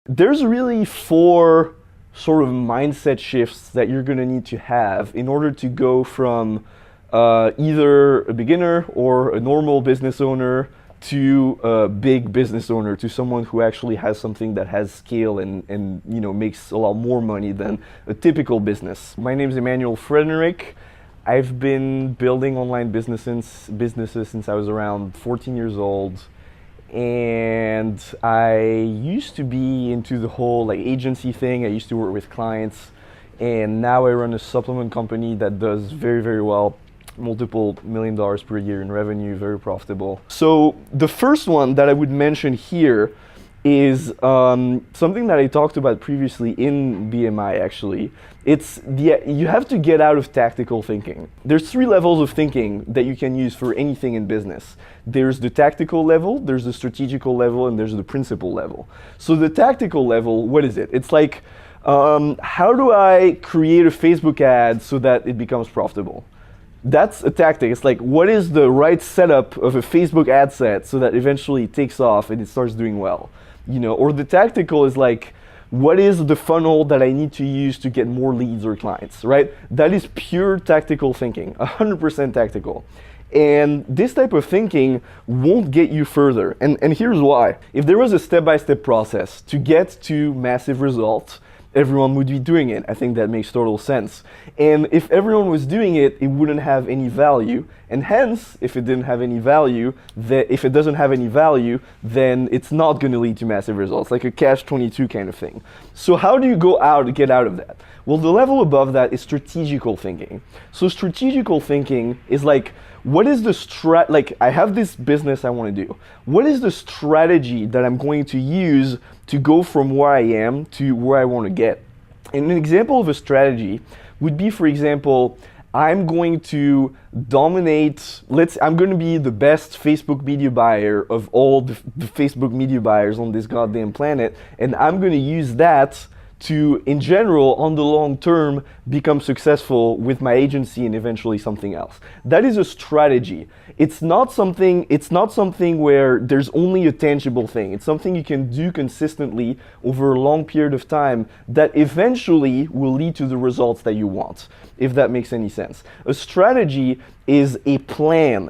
There's really four sort of mindset shifts that you're going to need to have in order to go from either a beginner or a normal business owner to a big business owner, to someone who actually has something that has scale and makes a lot more money than a typical business. My name is Emmanuel. I've been building online businesses since I was around 14 years old. And I used to be into the whole agency thing. I used to work with clients, and now I run a supplement company that does very, very well, multiple $1 million per year in revenue, very profitable. So the first one that I would mention here is something that I talked about previously in BMI actually. You have to get out of tactical thinking. There's three levels of thinking that you can use for anything in business. There's the tactical level, there's the strategical level, and there's the principle level. So the tactical level, what is it? It's like, how do I create a Facebook ad so that it becomes profitable? That's a tactic. It's like, what is the right setup of a Facebook ad set so that eventually it takes off and it starts doing well? Or the tactical is like, what is the funnel that I need to use to get more leads or clients, right? That is pure tactical thinking, 100% tactical. And this type of thinking won't get you further. And here's why. If there was a step-by-step process to get to massive results, everyone would be doing it. I think that makes total sense. And if everyone was doing it, it wouldn't have any value. And hence, if it doesn't have any value, then it's not going to lead to massive results, like a catch-22 kind of thing. So how do you get out of that? Well, the level above that is strategical thinking. So strategical thinking is like, what is the I have this business I want to do. What is the strategy that I'm going to use to go from where I am to where I want to get? And an example of a strategy would be, for example, I'm going to dominate, I'm going to be the best Facebook media buyer of all the Facebook media buyers on this goddamn planet, and I'm going to use that to, in general, on the long term, become successful with my agency and eventually something else. That is a strategy. It's not something where there's only a tangible thing. It's something you can do consistently over a long period of time that eventually will lead to the results that you want, if that makes any sense. A strategy is a plan.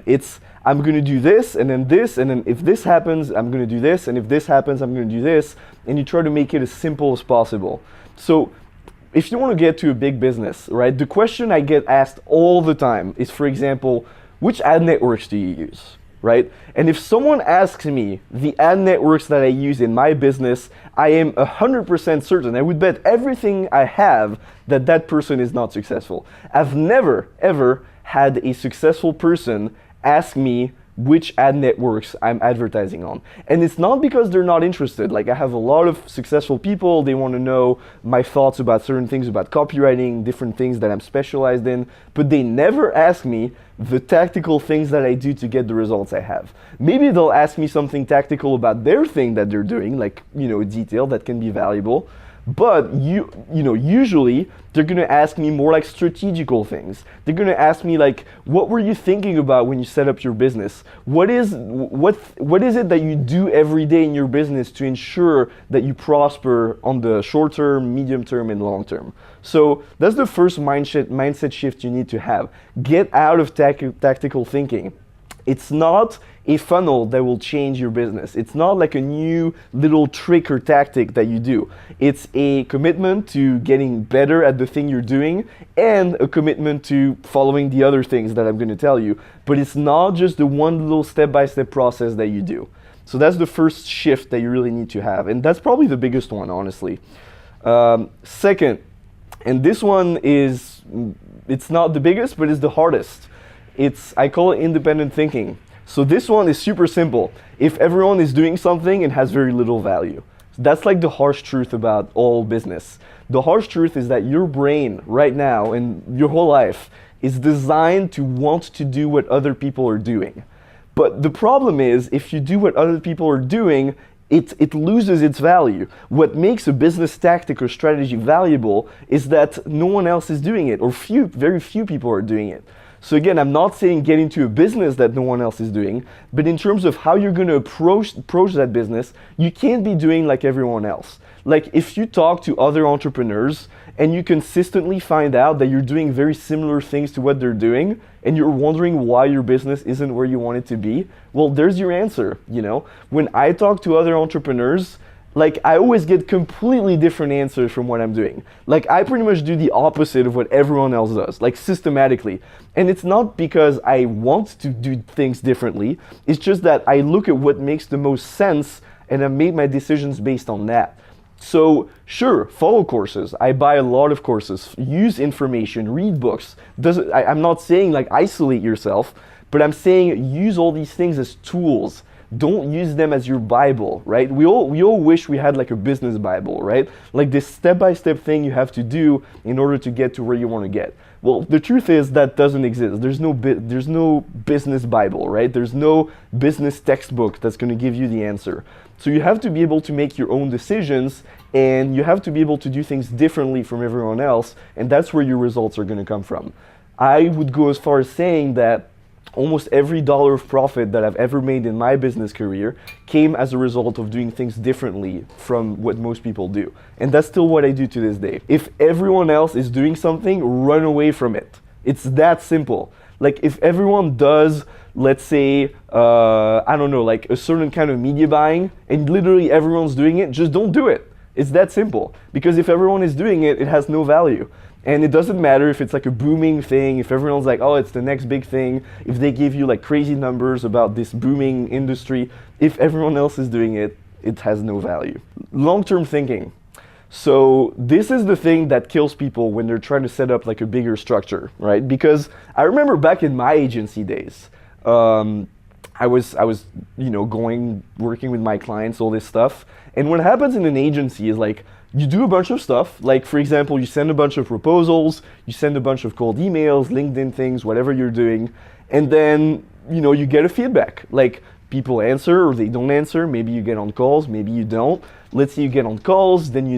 I'm going to do this, and then if this happens, I'm going to do this, and if this happens, I'm going to do this, and you try to make it as simple as possible. So if you want to get to a big business, right, the question I get asked all the time is, for example, which ad networks do you use, right? And if someone asks me the ad networks that I use in my business, I am 100% certain, I would bet everything I have that that person is not successful. I've never, ever had a successful person ask me which ad networks I'm advertising on. And it's not because they're not interested. Like, I have a lot of successful people, they want to know my thoughts about certain things, about copywriting, different things that I'm specialized in, but they never ask me the tactical things that I do to get the results I have. Maybe they'll ask me something tactical about their thing that they're doing, like, a detail that can be valuable. But usually they're going to ask me more like strategical things. They're going to ask me like, what were you thinking about when you set up your business? What is it that you do every day in your business to ensure that you prosper on the short term, medium term, and long term? So that's the first mindset shift you need to have. Get out of tactical thinking. It's not a funnel that will change your business. It's not like a new little trick or tactic that you do. It's a commitment to getting better at the thing you're doing and a commitment to following the other things that I'm going to tell you. But it's not just the one little step-by-step process that you do. So that's the first shift that you really need to have. And that's probably the biggest one, honestly. Second, and this one it's not the biggest, but it's the hardest. I call it independent thinking. So this one is super simple. If everyone is doing something, it has very little value. That's like the harsh truth about all business. The harsh truth is that your brain right now and your whole life is designed to want to do what other people are doing. But the problem is, if you do what other people are doing, it loses its value. What makes a business tactic or strategy valuable is that no one else is doing it, or very few people are doing it. So again, I'm not saying get into a business that no one else is doing, but in terms of how you're going to approach that business, you can't be doing like everyone else. Like if you talk to other entrepreneurs and you consistently find out that you're doing very similar things to what they're doing, and you're wondering why your business isn't where you want it to be, well, there's your answer, you know? When I talk to other entrepreneurs, like I always get completely different answers from what I'm doing. Like I pretty much do the opposite of what everyone else does, like systematically. And it's not because I want to do things differently, it's just that I look at what makes the most sense and I make my decisions based on that. So sure, follow courses. I buy a lot of courses, use information, read books. I'm not saying like isolate yourself, but I'm saying use all these things as tools. Don't use them as your Bible, right? We all wish we had like a business Bible, right? Like this step-by-step thing you have to do in order to get to where you want to get. Well, the truth is that doesn't exist. There's no business Bible, right? There's no business textbook that's going to give you the answer. So you have to be able to make your own decisions, and you have to be able to do things differently from everyone else, and that's where your results are going to come from. I would go as far as saying that almost every dollar of profit that I've ever made in my business career came as a result of doing things differently from what most people do. And that's still what I do to this day. If everyone else is doing something, run away from it. It's that simple. Like if everyone does, let's say, I don't know, like a certain kind of media buying, and literally everyone's doing it, just don't do it. It's that simple. Because if everyone is doing it, it has no value. And it doesn't matter if it's like a booming thing, if everyone's like, oh, it's the next big thing, if they give you like crazy numbers about this booming industry, if everyone else is doing it, it has no value. Long-term thinking. So this is the thing that kills people when they're trying to set up like a bigger structure, right? Because I remember back in my agency days, I was working with my clients, all this stuff. And what happens in an agency is like, you do a bunch of stuff, like for example, you send a bunch of proposals, you send a bunch of cold emails, LinkedIn things, whatever you're doing, and then, you get a feedback. Like people answer or they don't answer, maybe you get on calls, maybe you don't. Let's say you get on calls, then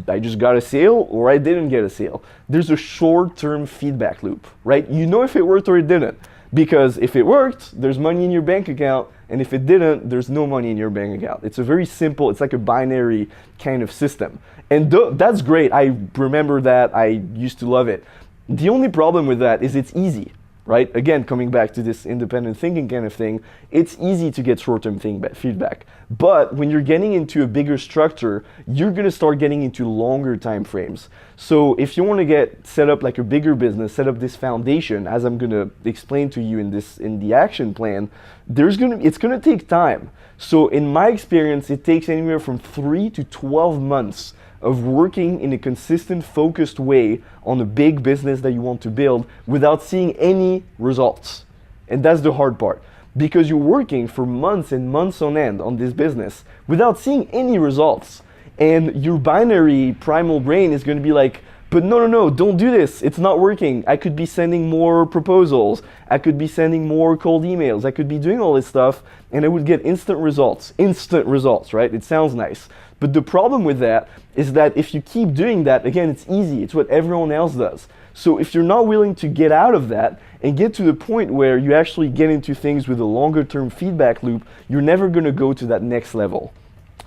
I just got a sale or I didn't get a sale. There's a short-term feedback loop, right? You know if it worked or it didn't. Because if it worked, there's money in your bank account, and if it didn't, there's no money in your bank account. It's a very simple, it's like a binary kind of system. And that's great. I remember that. I used to love it. The only problem with that is it's easy, right? Again, coming back to this independent thinking kind of thing, it's easy to get short-term feedback. But when you're getting into a bigger structure, you're going to start getting into longer time frames. So if you want to set up like a bigger business, set up this foundation, as I'm going to explain to you in the action plan, it's going to take time. So in my experience, it takes anywhere from 3 to 12 months of working in a consistent, focused way on a big business that you want to build without seeing any results. And that's the hard part. Because you're working for months and months on end on this business without seeing any results. And your binary primal brain is going to be like, but no, don't do this. It's not working. I could be sending more proposals. I could be sending more cold emails. I could be doing all this stuff and I would get instant results. Instant results, right? It sounds nice. But the problem with that is that if you keep doing that, again, it's easy. It's what everyone else does. So if you're not willing to get out of that and get to the point where you actually get into things with a longer term feedback loop, you're never going to go to that next level.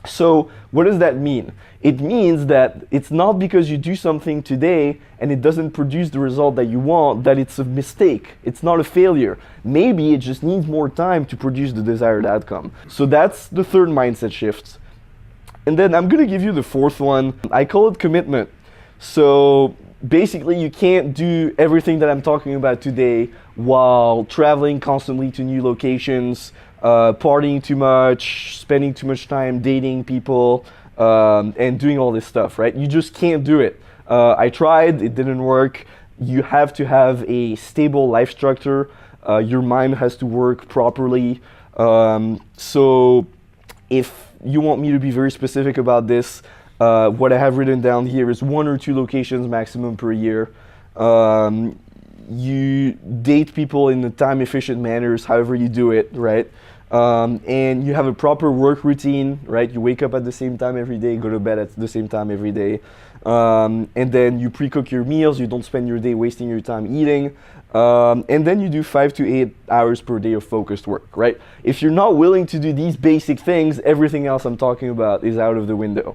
So what does that mean? It means that it's not because you do something today and it doesn't produce the result that you want that it's a mistake. It's not a failure. Maybe it just needs more time to produce the desired outcome. So that's the third mindset shift. And then I'm going to give you the fourth one. I call it commitment. So basically you can't do everything that I'm talking about today while traveling constantly to new locations, partying too much, spending too much time dating people, and doing all this stuff, right? You just can't do it. I tried, it didn't work. You have to have a stable life structure. Your mind has to work properly. So if you want me to be very specific about this, what I have written down here is 1 or 2 locations maximum per year. You date people in a time-efficient manners, however you do it, right? and you have a proper work routine, right? You wake up at the same time every day, go to bed at the same time every day, and then you pre-cook your meals. You don't spend your day wasting your time eating, and then you do 5 to 8 hours per day of focused work, right? If you're not willing to do these basic things, everything else I'm talking about is out of the window.